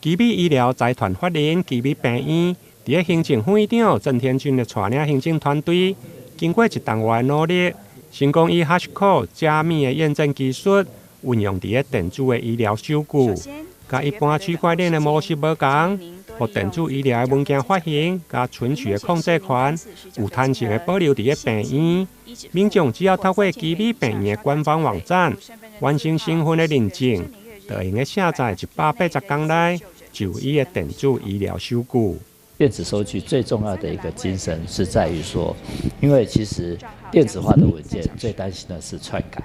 基美医疗财团法人基美病院，伫行政副院长郑天军的带领行政团队，经过1段月的努力，成功以 HashCode 加密的验证技术，运用伫电子的医疗数据，甲一般区块链的模式无同，互电子医疗的文件发行甲存取的控制权有弹性的保留伫病院。民众只要透过基美病院的官方网站完成身份的认证，就会用下载180天内就医的电子医疗数据。电子收据最重要的一个精神是在于说，因为其实电子化的文件最担心的是篡改，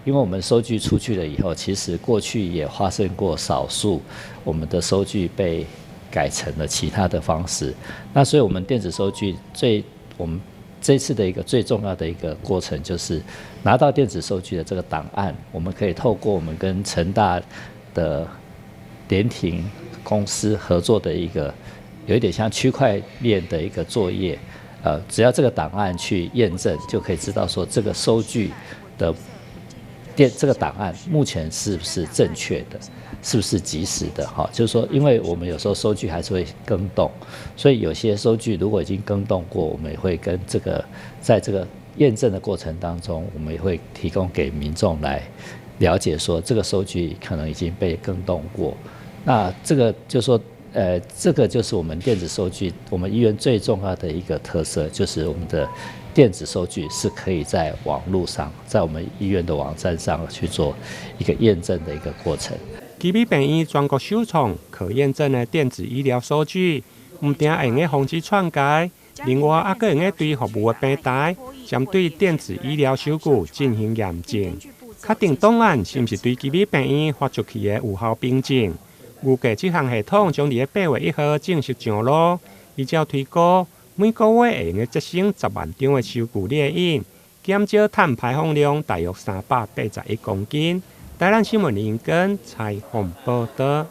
因为我们收据出去了以后，其实过去也发生过少数我们的收据被改成了其他的方式。那所以我们电子收据我们这次的一个最重要的一个过程，就是拿到电子收据的这个档案，我们可以透过我们跟成大的联庭公司合作的一个有一点像区块链的一个作业，只要这个档案去验证，就可以知道说这个收据的这个档案目前是不是正确的，是不是及时的哈？就是说，因为我们有时候收据还是会更动，所以有些收据如果已经更动过，我们也会跟在这个验证的过程当中，我们也会提供给民众来了解说这个收据可能已经被更动过。那这个就是说。这个就是我们电子收据，我们医院最重要的一个特色，就是我们的电子收据是可以在网络上，在我们医院的网站上去做一个验证的一个过程。基美病院全国首创可验证的电子医疗收据，唔仅会用防止篡改，另外还可用对服务的平台，针对电子医疗数据进行验证，确定档案是不是对基美病院发出去的有效凭证。预计这项系统将在8月1号正式上路，依照推估，每个月会用节省10万张的收据列印，减少碳排放量大约381公斤。台南新闻林根采访报道。